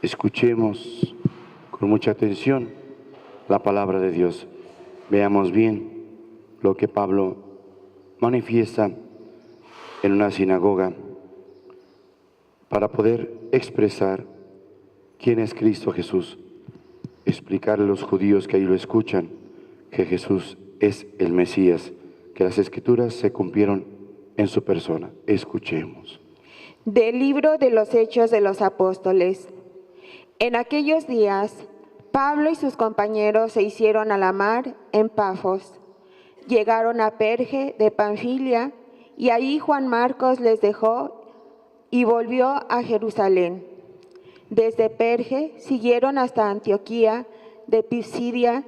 Escuchemos con mucha atención la palabra de Dios. Veamos bien lo que Pablo manifiesta en una sinagoga para poder expresar quién es Cristo Jesús. Explicarle a los judíos que ahí lo escuchan que Jesús es el Mesías, que las Escrituras se cumplieron en su persona. Escuchemos. Del libro de los Hechos de los Apóstoles. En aquellos días, Pablo y sus compañeros se hicieron a la mar en Pafos. Llegaron a Perge de Panfilia y ahí Juan Marcos les dejó y volvió a Jerusalén. Desde Perge siguieron hasta Antioquía de Pisidia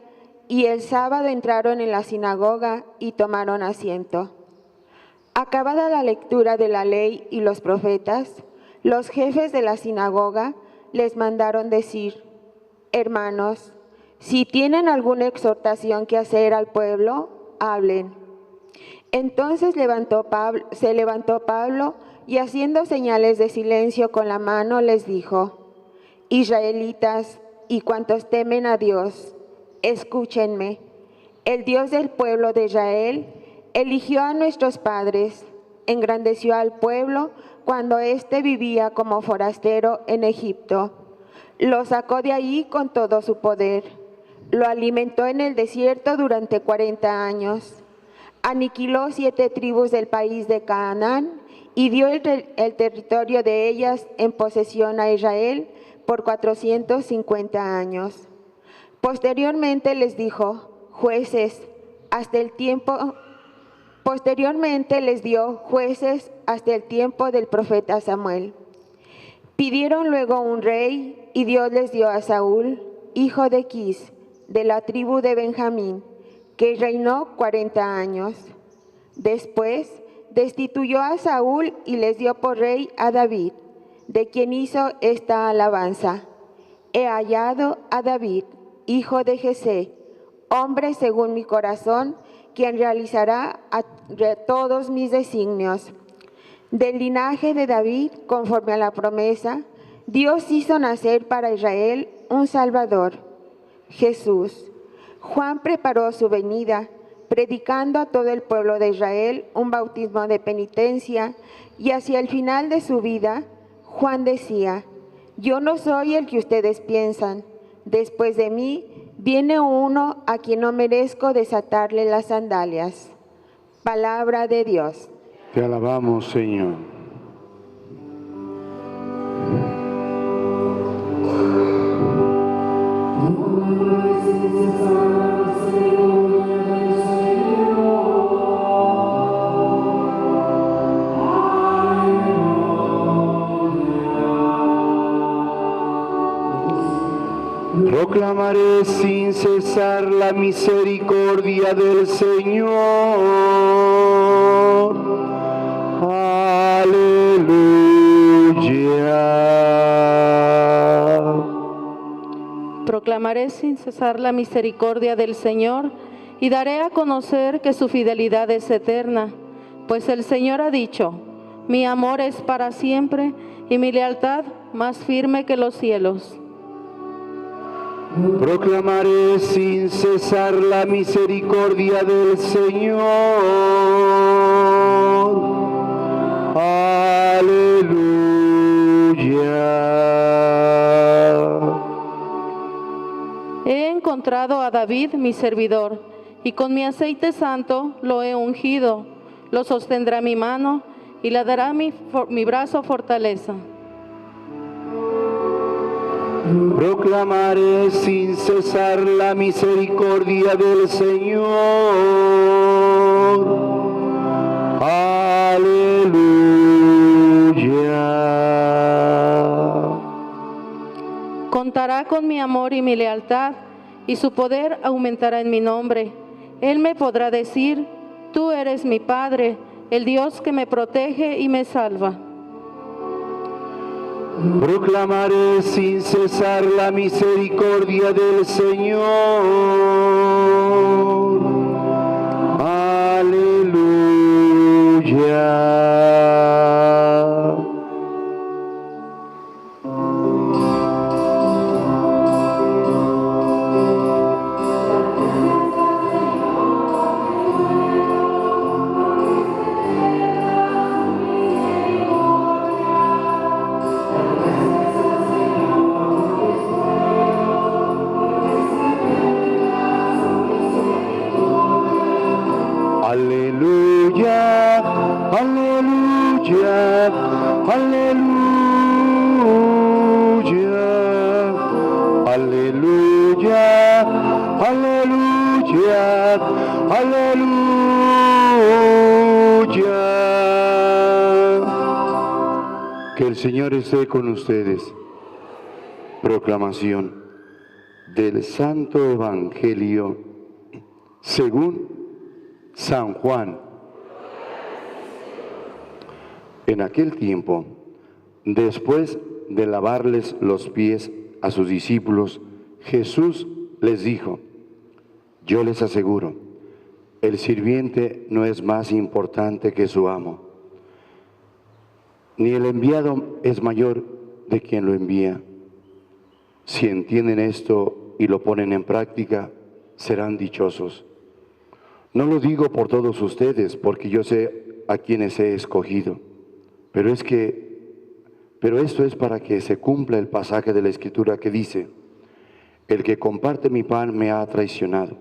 y el sábado entraron en la sinagoga y tomaron asiento. Acabada la lectura de la ley y los profetas, los jefes de la sinagoga les mandaron decir: hermanos, si tienen alguna exhortación que hacer al pueblo, hablen. Entonces se levantó Pablo y haciendo señales de silencio con la mano les dijo: israelitas y cuantos temen a Dios, escúchenme. El Dios del pueblo de Israel eligió a nuestros padres, engrandeció al pueblo cuando éste vivía como forastero en Egipto. Lo sacó de ahí con todo su poder. Lo alimentó en el desierto durante 40 años. Aniquiló 7 tribus del país de Canaán y dio el territorio de ellas en posesión a Israel por 450 años. Posteriormente les dijo, Posteriormente les dio jueces hasta el tiempo del profeta Samuel. Pidieron luego un rey y Dios les dio a Saúl, hijo de Quis, de la tribu de Benjamín, que reinó 40 años. Después destituyó a Saúl y les dio por rey a David, de quien hizo esta alabanza: he hallado a David, hijo de Jesé, hombre según mi corazón, quien realizará a todos mis designios. Del linaje de David, conforme a la promesa, Dios hizo nacer para Israel un Salvador, Jesús. Juan preparó su venida, predicando a todo el pueblo de Israel un bautismo de penitencia, y hacia el final de su vida, Juan decía: yo no soy el que ustedes piensan. Después de mí viene uno a quien no merezco desatarle las sandalias. Palabra de Dios. Te alabamos, Señor. Proclamaré sin cesar la misericordia del Señor. Aleluya. Proclamaré sin cesar la misericordia del Señor y daré a conocer que su fidelidad es eterna, pues el Señor ha dicho: mi amor es para siempre y mi lealtad más firme que los cielos. Proclamaré sin cesar la misericordia del Señor. Aleluya. He encontrado a David, mi servidor, y con mi aceite santo lo he ungido. Lo sostendrá mi mano y le dará mi brazo fortaleza. Proclamaré sin cesar la misericordia del Señor. Aleluya. Contará con mi amor y mi lealtad, y su poder aumentará en mi nombre. Él me podrá decir: tú eres mi Padre, el Dios que me protege y me salva. Proclamaré sin cesar la misericordia del Señor. Aleluya. Señor esté con ustedes. Proclamación del Santo Evangelio según San Juan. En aquel tiempo, después de lavarles los pies a sus discípulos, Jesús les dijo: yo les aseguro, el sirviente no es más importante que su amo, ni el enviado es mayor de quien lo envía. Si entienden esto y lo ponen en práctica, serán dichosos. No lo digo por todos ustedes, porque yo sé a quienes he escogido, pero esto es para que se cumpla el pasaje de la Escritura que dice: el que comparte mi pan me ha traicionado.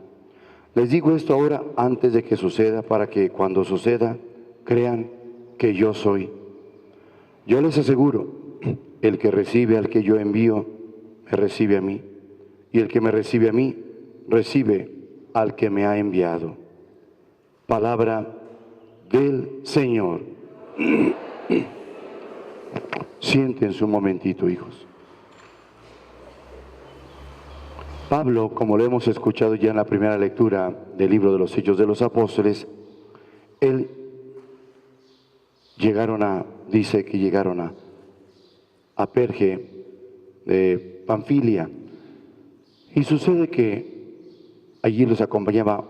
Les digo esto ahora antes de que suceda, para que cuando suceda crean que yo soy. Yo les aseguro, el que recibe al que yo envío, me recibe a mí, y el que me recibe a mí, recibe al que me ha enviado. Palabra del Señor. Siéntense un momentito, hijos. Pablo, como lo hemos escuchado ya en la primera lectura del libro de los Hechos de los Apóstoles, dice que llegaron a Perge de Panfilia, y sucede que allí los acompañaba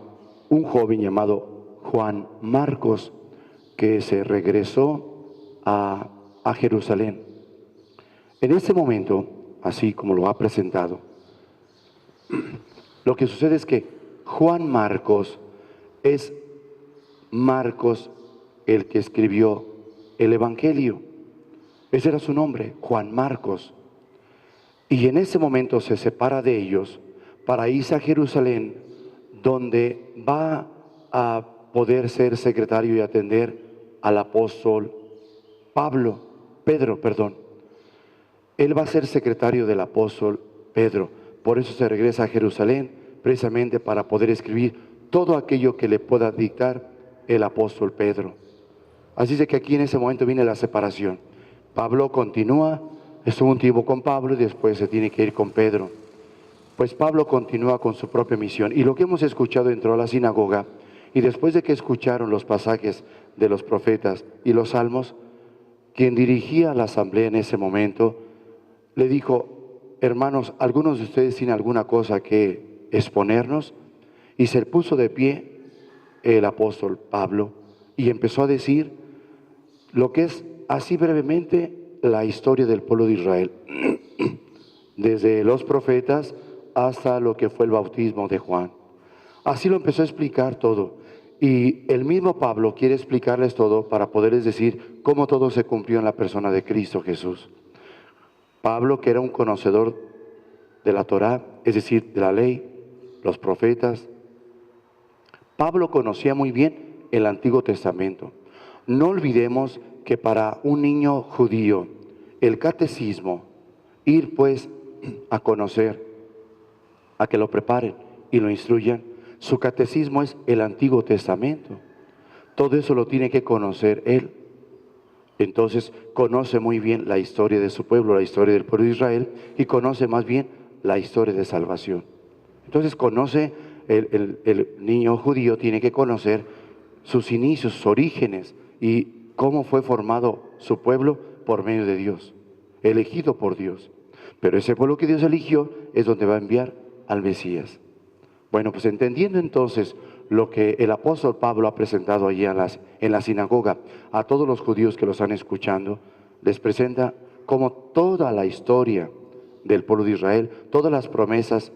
un joven llamado Juan Marcos, que se regresó a Jerusalén. En este momento, así como lo ha presentado, lo que sucede es que Juan Marcos es Marcos el que escribió el Evangelio. Ese era su nombre, Juan Marcos. Y en ese momento se separa de ellos para irse a Jerusalén, donde va a poder ser secretario y atender al apóstol Pedro. Él va a ser secretario del apóstol Pedro. Por eso se regresa a Jerusalén, precisamente para poder escribir todo aquello que le pueda dictar el apóstol Pedro. Así es que aquí en ese momento viene la separación. Pablo continúa, estuvo un tiempo con Pablo y después se tiene que ir con Pedro. Pues Pablo continúa con su propia misión. Y lo que hemos escuchado, entró a la sinagoga, y después de que escucharon los pasajes de los profetas y los salmos, quien dirigía la asamblea en ese momento le dijo: hermanos, ¿algunos de ustedes tienen alguna cosa que exponernos? Y se puso de pie el apóstol Pablo y empezó a decir lo que es, así brevemente, la historia del pueblo de Israel, desde los profetas hasta lo que fue el bautismo de Juan. Así lo empezó a explicar todo. Y el mismo Pablo quiere explicarles todo para poderles decir cómo todo se cumplió en la persona de Cristo Jesús. Pablo, que era un conocedor de la Torá, es decir, de la ley, los profetas, Pablo conocía muy bien el Antiguo Testamento. No olvidemos que para un niño judío, el catecismo, ir pues a conocer, a que lo preparen y lo instruyan, su catecismo es el Antiguo Testamento. Todo eso lo tiene que conocer él. Entonces conoce muy bien la historia de su pueblo, la historia del pueblo de Israel, y conoce más bien la historia de salvación. Entonces conoce, el niño judío tiene que conocer sus inicios, sus orígenes, y cómo fue formado su pueblo por medio de Dios, elegido por Dios. Pero ese pueblo que Dios eligió es donde va a enviar al Mesías. Bueno, pues entendiendo entonces lo que el apóstol Pablo ha presentado allí en la sinagoga a todos los judíos que lo están escuchando, les presenta como toda la historia del pueblo de Israel, todas las promesas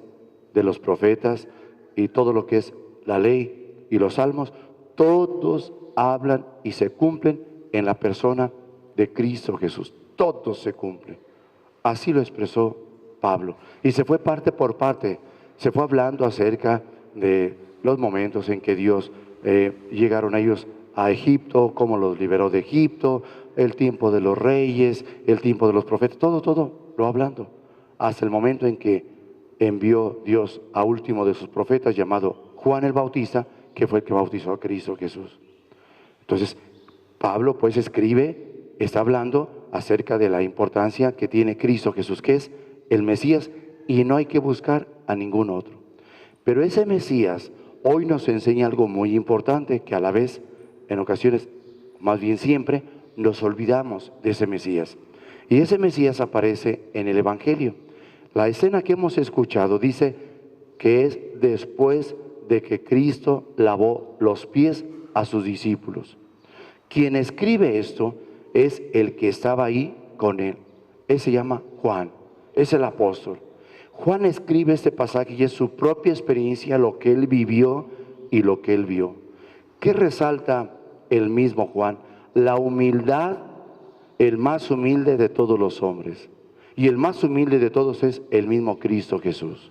de los profetas y todo lo que es la ley y los salmos, todos hablan y se cumplen en la persona de Cristo Jesús. Todos se cumplen. Así lo expresó Pablo. Y se fue parte por parte, se fue hablando acerca de los momentos en que Dios llegaron ellos a Egipto, cómo los liberó de Egipto, el tiempo de los reyes, el tiempo de los profetas, todo lo hablando, hasta el momento en que envió Dios a último de sus profetas, llamado Juan el Bautista, que fue el que bautizó a Cristo Jesús. Entonces, Pablo pues escribe, está hablando acerca de la importancia que tiene Cristo Jesús, que es el Mesías, y no hay que buscar a ningún otro. Pero ese Mesías hoy nos enseña algo muy importante, que a la vez, en ocasiones, más bien siempre, nos olvidamos de ese Mesías. Y ese Mesías aparece en el Evangelio. La escena que hemos escuchado dice que es después de que Cristo lavó los pies a sus discípulos. Quien escribe esto es el que estaba ahí con él. Él se llama Juan, es el apóstol. Juan escribe este pasaje y es su propia experiencia, lo que él vivió y lo que él vio. ¿Qué resalta el mismo Juan? La humildad, el más humilde de todos los hombres. Y el más humilde de todos es el mismo Cristo Jesús.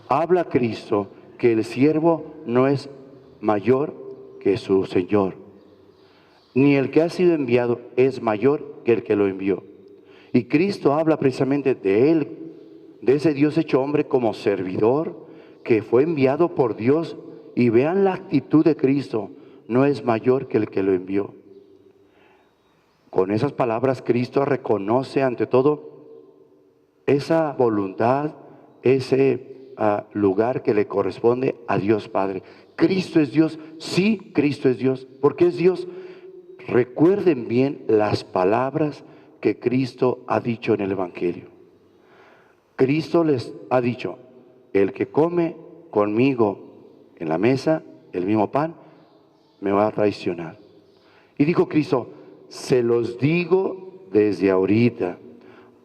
Habla Cristo que el siervo no es mayor que su Señor, ni el que ha sido enviado es mayor que el que lo envió. Y Cristo habla precisamente de él, de ese Dios hecho hombre, como servidor que fue enviado por Dios. Y vean la actitud de Cristo, no es mayor que el que lo envió. Con esas palabras Cristo reconoce ante todo esa voluntad, ese lugar que le corresponde a Dios Padre. ¿Cristo es Dios? Sí, Cristo es Dios. ¿Por qué es Dios? Recuerden bien las palabras que Cristo ha dicho en el Evangelio. Cristo les ha dicho: el que come conmigo en la mesa el mismo pan, me va a traicionar. Y dijo Cristo: se los digo desde ahorita,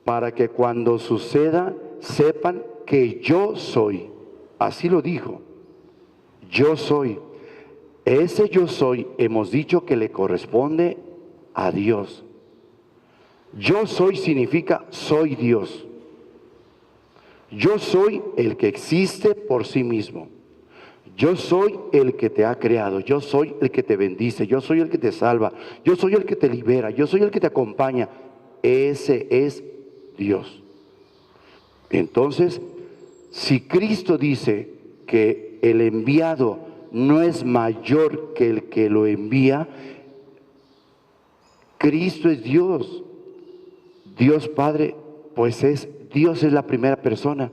para que cuando suceda sepan que yo soy. Así lo dijo, yo soy. Ese yo soy hemos dicho que le corresponde a Dios. Yo soy significa soy Dios. Yo soy el que existe por sí mismo. Yo soy el que te ha creado. Yo soy el que te bendice. Yo soy el que te salva. Yo soy el que te libera. Yo soy el que te acompaña. Ese es Dios. Entonces, si Cristo dice que el enviado no es mayor que el que lo envía, Cristo es Dios. Dios Padre, pues Dios es la primera persona.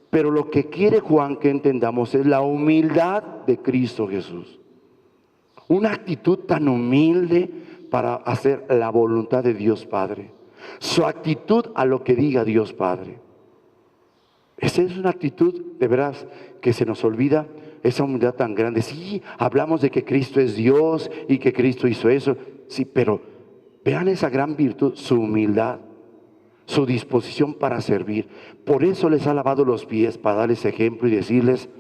Pero lo que quiere Juan que entendamos es la humildad de Cristo Jesús. Una actitud tan humilde para hacer la voluntad de Dios Padre. Su actitud a lo que diga Dios Padre. Esa es una actitud de veras que se nos olvida, esa humildad tan grande. Sí, hablamos de que Cristo es Dios y que Cristo hizo eso. Sí, pero vean esa gran virtud, su humildad, su disposición para servir. Por eso les ha lavado los pies, para darles ejemplo y decirles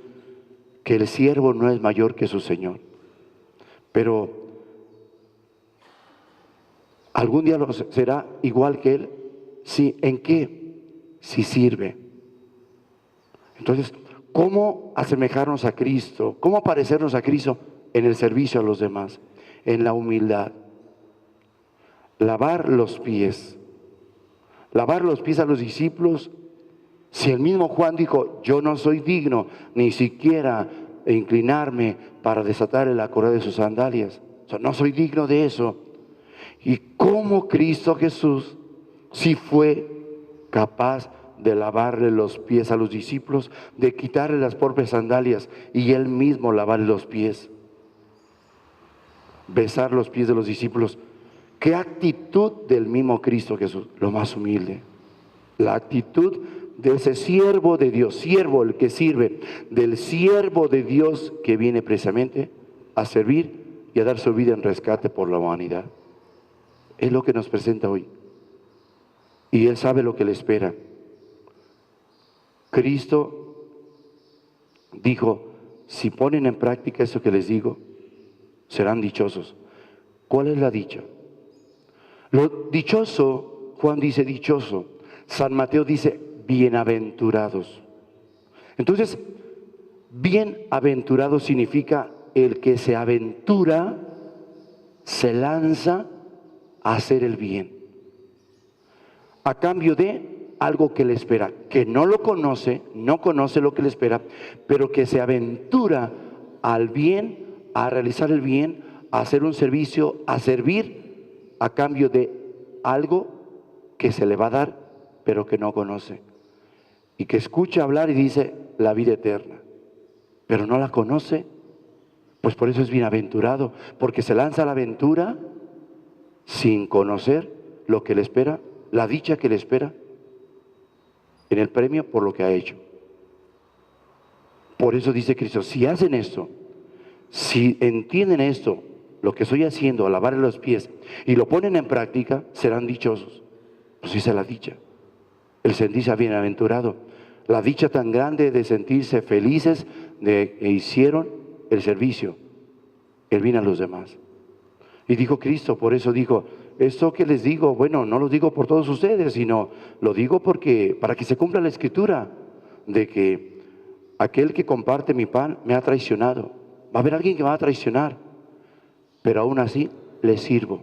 que el siervo no es mayor que su Señor. Pero algún día será igual que Él. Sí, ¿en qué? Si sirve. Entonces, ¿cómo asemejarnos a Cristo? ¿Cómo parecernos a Cristo? En el servicio a los demás, en la humildad. Lavar los pies. Lavar los pies a los discípulos. Si el mismo Juan dijo: yo no soy digno ni siquiera inclinarme para desatar la correa de sus sandalias. O sea, no soy digno de eso. Y cómo Cristo Jesús sí fue capaz de lavarle los pies a los discípulos, de quitarle las propias sandalias y él mismo lavarle los pies, besar los pies de los discípulos. ¿Qué actitud del mismo Cristo Jesús? Lo más humilde. La actitud de ese siervo de Dios, siervo el que sirve, del siervo de Dios que viene precisamente a servir y a dar su vida en rescate por la humanidad. Es lo que nos presenta hoy. Y Él sabe lo que le espera. Cristo dijo: si ponen en práctica eso que les digo, serán dichosos. ¿Cuál es la dicha? Lo dichoso, Juan dice dichoso. San Mateo dice bienaventurados. Entonces, bienaventurado significa el que se aventura, se lanza a hacer el bien, a cambio de algo que le espera, que no lo conoce, no conoce lo que le espera, pero que se aventura al bien, a realizar el bien, a hacer un servicio, a servir, a cambio de algo que se le va a dar, pero que no conoce. Y que escucha hablar y dice la vida eterna, pero no la conoce. Pues por eso es bienaventurado, porque se lanza a la aventura sin conocer lo que le espera, la dicha que le espera en el premio por lo que ha hecho. Por eso dice Cristo, si hacen esto, si entienden esto, lo que estoy haciendo, a lavarle los pies, y lo ponen en práctica, serán dichosos. Pues esa es la dicha, el sentirse bienaventurado, la dicha tan grande de sentirse felices de que hicieron el servicio, el bien a los demás. Y dijo Cristo, por eso dijo, esto que les digo, bueno, no lo digo por todos ustedes, sino lo digo porque para que se cumpla la escritura de que aquel que comparte mi pan me ha traicionado. Va a haber alguien que me va a traicionar, pero aún así le sirvo.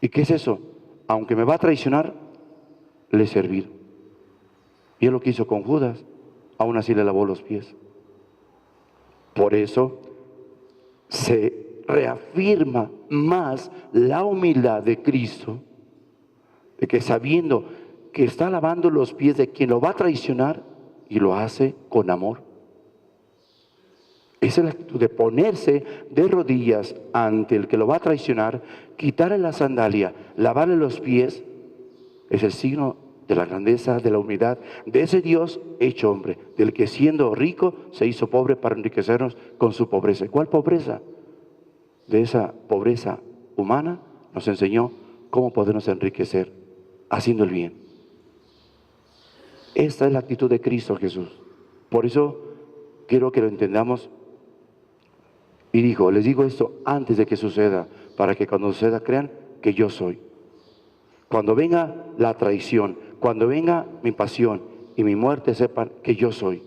¿Y qué es eso? Aunque me va a traicionar, le he servido. Y es lo que hizo con Judas, aún así le lavó los pies. Por eso se reafirma más la humildad de Cristo, de que sabiendo que está lavando los pies de quien lo va a traicionar y lo hace con amor. Esa es la actitud de ponerse de rodillas ante el que lo va a traicionar, quitarle la sandalia, lavarle los pies, es el signo de la grandeza, de la humildad, de ese Dios hecho hombre, del que siendo rico se hizo pobre para enriquecernos con su pobreza. ¿Cuál pobreza? De esa pobreza humana nos enseñó cómo podernos enriquecer haciendo el bien. Esta es la actitud de Cristo Jesús. Por eso quiero que lo entendamos. Y dijo, les digo esto antes de que suceda, para que cuando suceda crean que yo soy. Cuando venga la traición, cuando venga mi pasión y mi muerte, sepan que yo soy.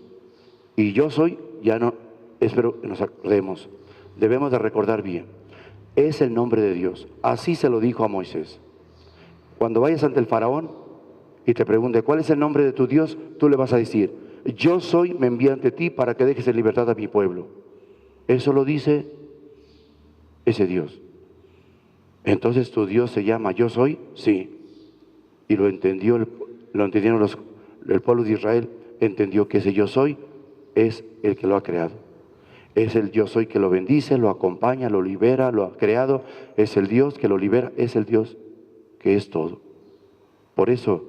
Y yo soy, ya no, espero que nos acordemos, debemos de recordar bien, es el nombre de Dios. Así se lo dijo a Moisés. Cuando vayas ante el faraón y te pregunte, ¿cuál es el nombre de tu Dios? Tú le vas a decir, yo soy, me envía ante ti para que dejes en libertad a mi pueblo. Eso lo dice ese Dios. Entonces, ¿tu Dios se llama yo soy? Sí. Y lo entendieron el pueblo de Israel, entendió que ese yo soy es el que lo ha creado. Es el yo soy que lo bendice, lo acompaña, lo libera, lo ha creado. Es el Dios que lo libera, es el Dios que es todo. Por eso,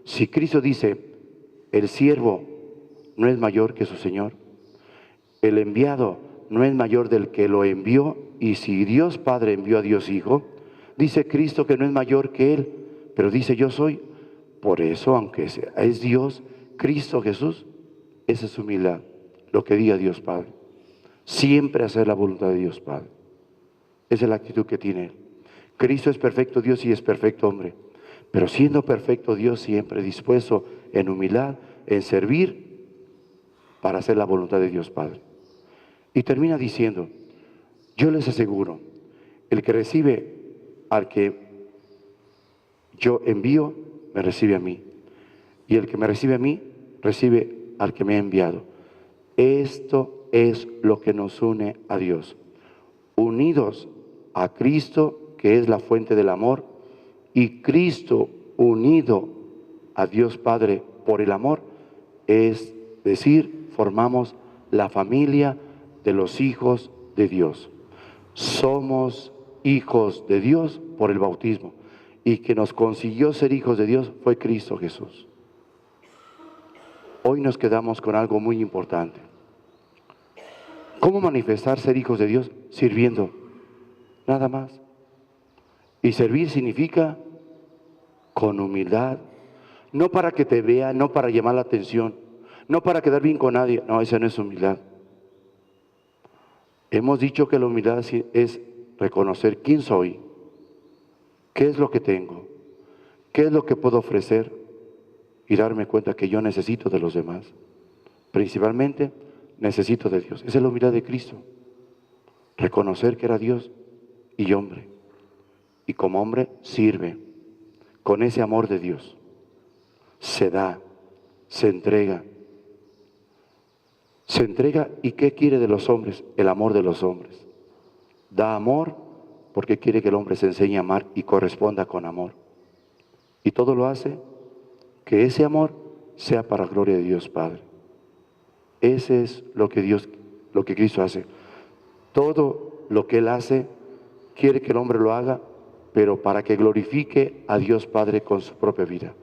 si Cristo dice, el siervo no es mayor que su Señor, el enviado no es mayor del que lo envió, y si Dios Padre envió a Dios Hijo, dice Cristo que no es mayor que Él, pero dice yo soy. Por eso, aunque es Dios, Cristo Jesús, esa es humildad, lo que diga Dios Padre. Siempre hacer la voluntad de Dios Padre. Esa es la actitud que tiene Él. Cristo es perfecto Dios y es perfecto hombre, pero siendo perfecto Dios siempre dispuesto en humildad, en servir para hacer la voluntad de Dios Padre. Y termina diciendo, yo les aseguro, el que recibe al que yo envío, me recibe a mí. Y el que me recibe a mí, recibe al que me ha enviado. Esto es lo que nos une a Dios. Unidos a Cristo, que es la fuente del amor, y Cristo unido a Dios Padre por el amor, es decir, formamos la familia de los hijos de Dios. Somos hijos de Dios por el bautismo, y que nos consiguió ser hijos de Dios fue Cristo Jesús. Hoy nos quedamos con algo muy importante. ¿Cómo manifestar ser hijos de Dios? Sirviendo, nada más. Y servir significa con humildad, no para que te vean, no para llamar la atención, no para quedar bien con nadie. No, esa no es humildad. Hemos dicho que la humildad es reconocer quién soy, qué es lo que tengo, qué es lo que puedo ofrecer y darme cuenta que yo necesito de los demás. Principalmente necesito de Dios. Esa es la humildad de Cristo. Reconocer que era Dios y hombre. Y como hombre sirve con ese amor de Dios. Se da, se entrega. Se entrega, ¿y qué quiere de los hombres? El amor de los hombres. Da amor porque quiere que el hombre se enseñe a amar y corresponda con amor. Y todo lo hace que ese amor sea para la gloria de Dios Padre. Ese es lo que Cristo hace. Todo lo que Él hace, quiere que el hombre lo haga, pero para que glorifique a Dios Padre con su propia vida.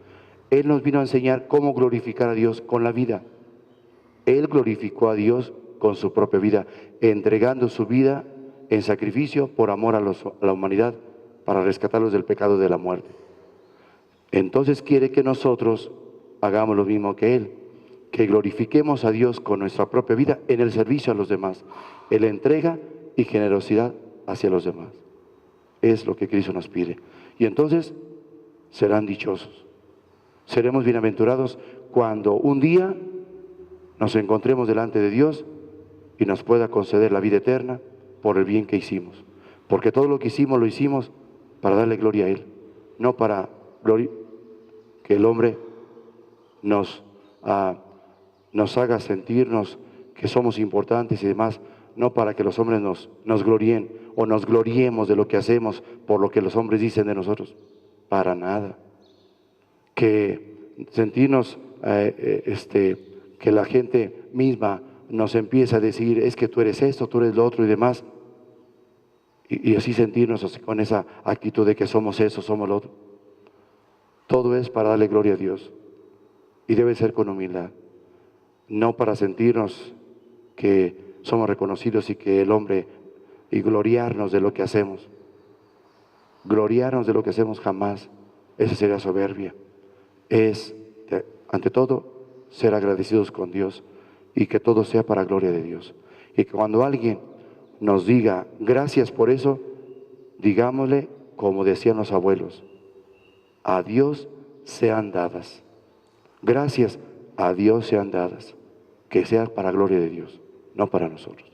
Él nos vino a enseñar cómo glorificar a Dios con la vida. Él glorificó a Dios con su propia vida, entregando su vida en sacrificio por amor a la humanidad, para rescatarlos del pecado de la muerte. Entonces quiere que nosotros hagamos lo mismo que Él, que glorifiquemos a Dios con nuestra propia vida en el servicio a los demás, en la entrega y generosidad hacia los demás. Es lo que Cristo nos pide. Y entonces serán dichosos. Seremos bienaventurados cuando un día nos encontremos delante de Dios y nos pueda conceder la vida eterna por el bien que hicimos. Porque todo lo que hicimos, lo hicimos para darle gloria a Él, no para que el hombre nos haga sentirnos que somos importantes y demás, no para que los hombres nos gloríen o nos gloriemos de lo que hacemos por lo que los hombres dicen de nosotros. Para nada. Que sentirnos, que la gente misma nos empieza a decir, es que tú eres esto, tú eres lo otro y demás, y así sentirnos así, con esa actitud de que somos eso, somos lo otro. Todo es para darle gloria a Dios, y debe ser con humildad, no para sentirnos que somos reconocidos y que el hombre, y gloriarnos de lo que hacemos. Gloriarnos de lo que hacemos jamás, esa sería soberbia. Es, ante todo, ser agradecidos con Dios y que todo sea para gloria de Dios. Y que cuando alguien nos diga gracias por eso, digámosle como decían los abuelos, a Dios sean dadas. Gracias a Dios sean dadas, que sea para gloria de Dios, no para nosotros.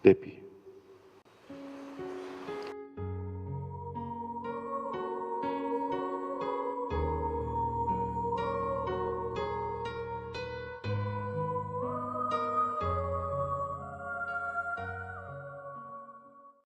De pie.